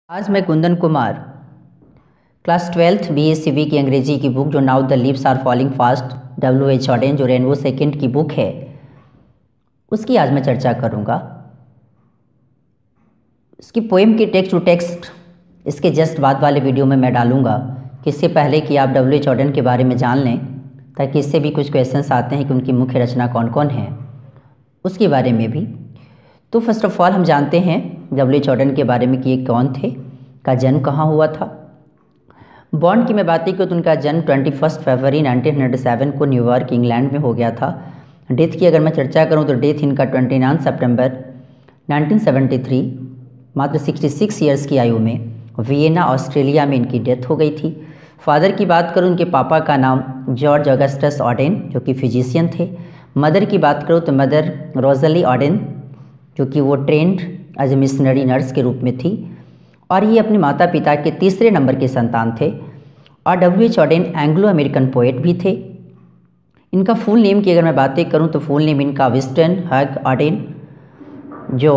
आज मैं Kundan Kumar class 12th BSc की अंग्रेजी की बुक जो now the leaves are falling fast W.H. Auden जो रेनबो सेकेंड की बुक है उसकी आज मैं चर्चा करूँगा। इसकी पोएम की टेक्स्ट टू टेक्स्ट इसके जस्ट बाद वाले वीडियो में मैं डालूँगा कि इससे पहले कि आप W.H. ऑडेन के बारे में जान लें, ताकि इससे भी कुछ क्वेश्चंस आते हैं कि उनकी मुख्य रचना कौन कौन है उसके बारे में भी। तो फर्स्ट ऑफ ऑल हम जानते हैं W.H. ऑडेन के बारे में कि ये कौन थे, का जन्म कहाँ हुआ था। बॉर्न की मैं बात करूँ तो उनका जन्म 21 फरवरी 1907 को न्यूयॉर्क इंग्लैंड में हो गया था। डेथ की अगर मैं चर्चा करूँ तो डेथ इनका 29 सितंबर 1973 मात्र 66 ईयर्स की आयु में वियना ऑस्ट्रेलिया में इनकी डेथ हो गई थी। फादर की बात करूँ, उनके पापा का नाम जॉर्ज ऑगस्टस ऑडेन जो कि फिजिशियन थे। मदर की बात करूँ तो मदर रोज़ली ऑडेन जो कि वो trained as a missionary nurse के रूप में थी, और ये अपने माता पिता के तीसरे नंबर के संतान थे। और W.H. Odean Anglo American poet भी थे। इनका फुल नेम की अगर मैं बातें करूं तो फुल नेम इनका विंस्टन हग ऑडेन। जो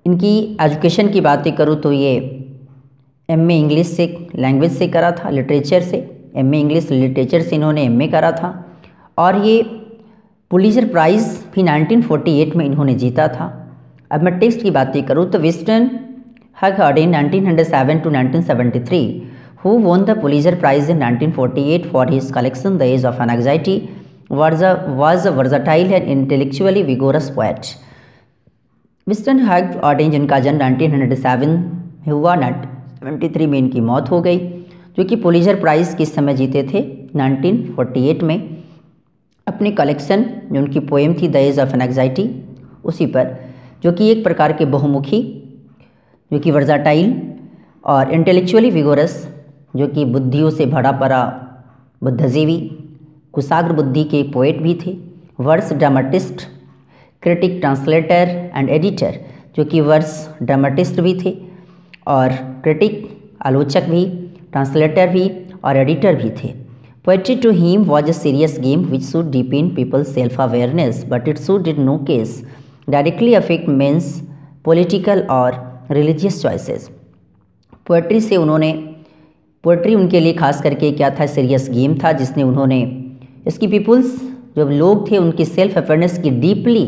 इनकी एजुकेशन की बातें करूं तो ये MA इंग्लिश से लैंग्वेज से करा था, लिटरेचर से MA इंग्लिश लिटरेचर से इन्होंने MA करा था। और ये पुलिजर प्राइज़ भी 1948 में इन्होंने जीता था। अब मैं टेक्स्ट की बातें करूँ तो Winston hug Odean 1907 to 1973 who won the Pulitzer Prize in 1948 for his collection The Age of Anxiety was a versatile and intellectually vigorous poet। Winston hug Odean जिनका जन्म 1907 में हुआ, 1973 में इनकी मौत हो गई, जो कि पुलिजर प्राइज़ किस समय जीते थे 1948 में। अपनी कलेक्शन जो उनकी पोएम थी द एज ऑफ एंग्जाइटी उसी पर, जो कि एक प्रकार के बहुमुखी, जो कि वर्जाटाइल और इंटेलेक्चुअली विगोरस, जो कि बुद्धियों से भरा पड़ा बुद्धिजीवी कुशाग्र बुद्धि के पोएट भी थे। Verse dramatist, critic, translator and editor, जो कि वर्स ड्रामाटिस्ट भी थे और क्रिटिक आलोचक भी, ट्रांसलेटर भी और एडिटर भी थे। Poetry to him was a serious game which should deepen people's self-awareness, but it should in no case directly affect men's political or religious choices। Poetry से उन्होंने, पोएट्री उनके लिए खास करके क्या था, सीरियस गेम था, जिसने उन्होंने इसकी पीपल्स जो लोग थे उनकी सेल्फ अवेयरनेस की डीपली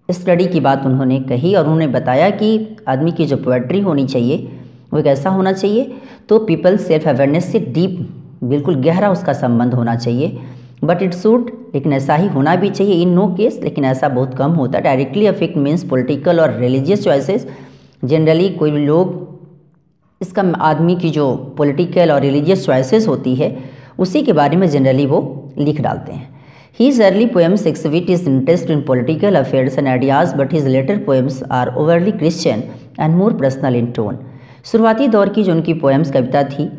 स्टडी की बात उन्होंने कही। और उन्होंने बताया कि आदमी की जो पोएट्री होनी चाहिए वो एक ऐसा होना चाहिए तो पीपल सेल्फ अवेयरनेस से डीप, बिल्कुल गहरा उसका संबंध होना चाहिए। बट इट शुड, लेकिन ऐसा ही होना भी चाहिए इन नो केस, लेकिन ऐसा बहुत कम होता है। डायरेक्टली अफेक्ट मीन्स पॉलिटिकल और रिलीजियस चॉइसेस। जनरली कोई लोग इसका आदमी की जो पॉलिटिकल और रिलीजियस चॉइसेस होती है उसी के बारे में जनरली वो लिख डालते हैं। His early poems exhibit his interest in political affairs and ideas, but his later poems are overly Christian and more personal in tone। शुरुआती दौर की जो उनकी पोएम्स कविता थी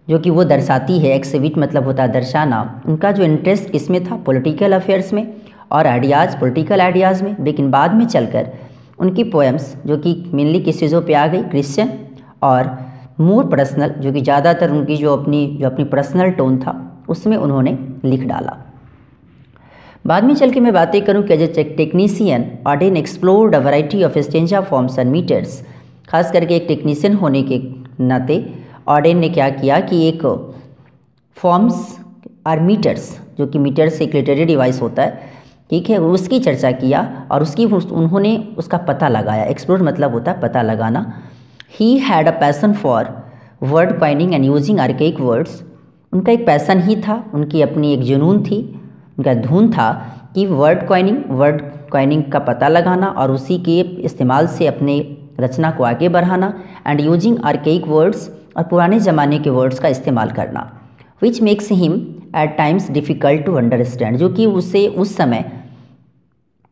जो कि वो दर्शाती है, एक्सिबिट मतलब होता है दर्शाना, उनका जो इंटरेस्ट किसमें था, पॉलिटिकल अफेयर्स में और आइडियाज़, पॉलिटिकल आइडियाज़ में। लेकिन बाद में चलकर उनकी पोएम्स जो कि मेनली किस चीज़ों पे आ गई, क्रिश्चियन और मोर पर्सनल, जो कि ज़्यादातर उनकी जो अपनी पर्सनल टोन था उसमें उन्होंने लिख डाला। बाद में चल के मैं बातें करूँ कि as a technician Auden explored a variety of stanza forms and meters. खास करके एक टेक्नीशियन होने के नाते ऑडेन ने क्या किया कि एक फॉर्म्स और मीटर्स, जो कि मीटर से एक लिटरेरी डिवाइस होता है, ठीक है, उसकी चर्चा किया और उन्होंने उसका पता लगाया। एक्सप्लोर मतलब होता है पता लगाना। He had a passion for word coining and using archaic words. उनका एक पैसन ही था, उनकी अपनी एक जुनून थी, उनका धुन था कि वर्ड कॉइनिंग का पता लगाना और उसी के इस्तेमाल से अपने रचना को आगे बढ़ाना। एंड यूजिंग आर्केइक वर्ड्स, और पुराने ज़माने के वर्ड्स का इस्तेमाल करना। Which makes him at times difficult to understand, जो कि उसे उस समय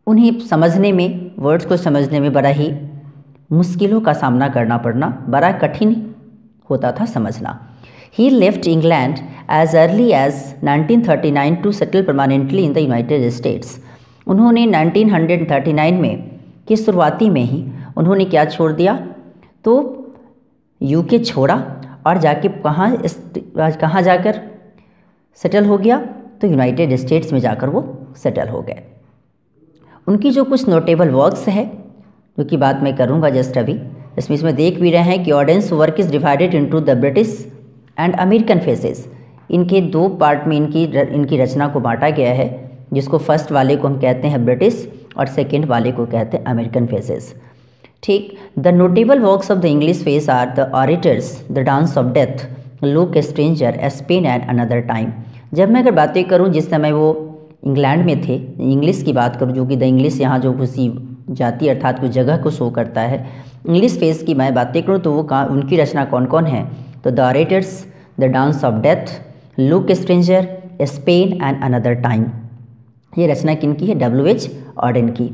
उन्हें समझने में, वर्ड्स को समझने में बड़ा ही मुश्किलों का सामना करना पड़ना, बड़ा कठिन होता था समझना। He left England as early as 1939 to settle permanently in the United States. उन्होंने 1939 में की शुरुआती में ही उन्होंने क्या छोड़ दिया, तो UK छोड़ा और जाके कहाँ जाकर सेटल हो गया, तो यूनाइटेड स्टेट्स में जाकर वो सेटल हो गए। उनकी जो कुछ नोटेबल वर्क्स है जो कि बात मैं करूँगा जस्ट अभी, इसमें देख भी रहे हैं कि audience work is divided into the British and American faces. इनके दो पार्ट में इनकी रचना को बांटा गया है, जिसको फर्स्ट वाले को हम कहते हैं ब्रिटिश और सेकेंड वाले को कहते हैं अमेरिकन फेसेस। ठीक। The notable works of the English phase are the orators, the dance of death, look stranger, Spain and another time. जब मैं अगर बातें करूं जिस समय वो इंग्लैंड में थे, इंग्लिश की बात करूं, जो कि द इंग्लिश यहाँ जो किसी जाति अर्थात कुछ जगह को शो करता है, इंग्लिश फेस की मैं बातें करूं तो वो उनकी रचना कौन कौन है, तो the orators, the dance of death, look stranger, Spain and another time. ये रचना किनकी है, W.H. ऑडेन की।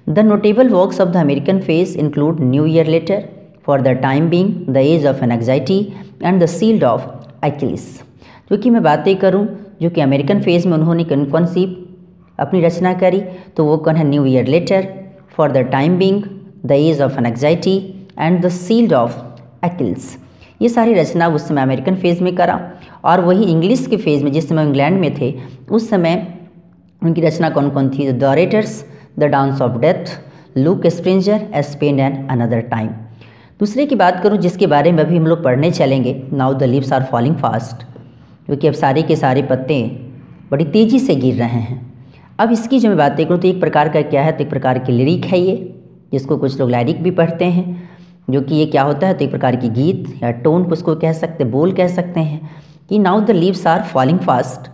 The notable works of the American phase include New Year letter, for the time being, the age of anxiety and the shield of Achilles. जो कि मैं बातें करूं जो कि अमेरिकन फेस में उन्होंने कौन सी अपनी रचना करी, तो वो कौन है, New Year letter, for the time being, the age of anxiety and the shield of Achilles. ये सारी रचना उस समय अमेरिकन फेज में करा, और वही इंग्लिश के फेज में जिस समय इंग्लैंड में थे उस समय उनकी रचना कौन कौन थी, the orators, the dance of death, look stranger, Spain and another time. दूसरे की बात करूं जिसके बारे में अभी हम लोग पढ़ने चलेंगे, now the leaves are falling fast, क्योंकि अब सारे के सारे पत्ते बड़ी तेज़ी से गिर रहे हैं। अब इसकी जो मैं बातें करूँ तो एक प्रकार का क्या है, तो एक प्रकार की लिरिक है ये, जिसको कुछ लोग लाइरिक भी पढ़ते हैं, जो कि ये क्या होता है, तो एक प्रकार की गीत या टोन को उसको कह सकते, बोल कह सकते हैं कि now the leaves are falling fast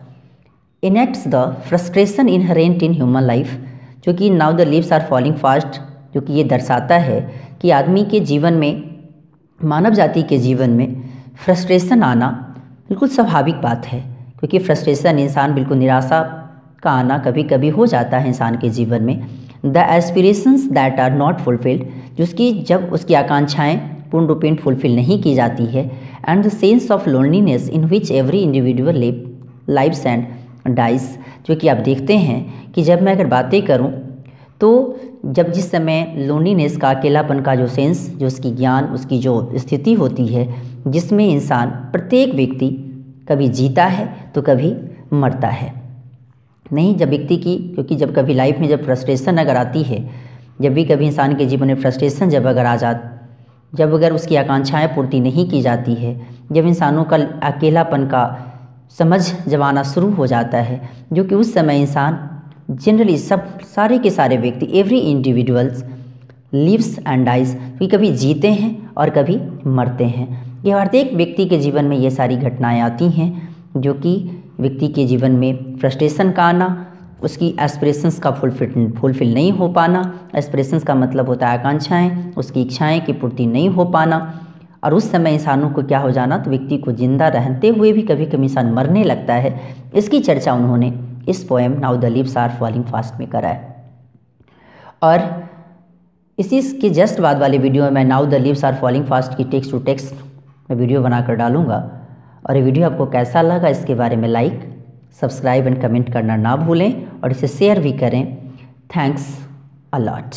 enacts the frustration inherent in human life. जो कि now the leaves are falling fast, जो कि ये दर्शाता है कि आदमी के जीवन में, मानव जाति के जीवन में फ्रस्ट्रेशन आना बिल्कुल स्वाभाविक बात है, क्योंकि फ्रस्ट्रेशन इंसान बिल्कुल निराशा का आना कभी कभी हो जाता है इंसान के जीवन में। The aspirations that are not fulfilled, जिसकी जब उसकी आकांक्षाएँ पूर्ण रूपेण फुलफिल नहीं की जाती है, and the sense of loneliness in which every individual lives and dice. जो कि आप देखते हैं कि जब मैं अगर बातें करूं तो जब जिस समय लोनलीनेस का, अकेलापन का जो सेंस, जो उसकी ज्ञान, उसकी जो स्थिति होती है, जिसमें इंसान, प्रत्येक व्यक्ति कभी जीता है तो कभी मरता है। नहीं, जब व्यक्ति की, क्योंकि जब कभी लाइफ में जब फ्रस्ट्रेशन अगर आती है, जब भी कभी इंसान के जीवन में फ्रस्ट्रेशन जब अगर आ जब अगर उसकी आकांक्षाएं पूर्ति नहीं की जाती है, जब इंसानों का अकेलापन का समझ जब आना शुरू हो जाता है, जो कि उस समय इंसान जनरली सारे के सारे व्यक्ति, every individuals lives and dies, कि कभी जीते हैं और कभी मरते हैं। ये प्रत्येक व्यक्ति के जीवन में ये सारी घटनाएं आती हैं, जो कि व्यक्ति के जीवन में फ्रस्ट्रेशन का आना, उसकी एस्पिरेशंस का फुलफिल नहीं हो पाना। एस्पिरेशंस का मतलब होता है आकांक्षाएं, उसकी इच्छाएं की पूर्ति नहीं हो पाना, और उस समय इंसानों को क्या हो जाना, तो व्यक्ति को जिंदा रहते हुए भी कभी कभी इंसान मरने लगता है। इसकी चर्चा उन्होंने इस poem now the leaves are falling fast में करा है। और इसी के जस्ट बाद वाले वीडियो में मैं now the leaves are falling fast की टेक्स्ट टू टेक्स्ट मैं वीडियो बनाकर डालूंगा, और ये वीडियो आपको कैसा लगा इसके बारे में लाइक, सब्सक्राइब एंड कमेंट करना ना भूलें, और इसे शेयर भी करें। Thanks a lot.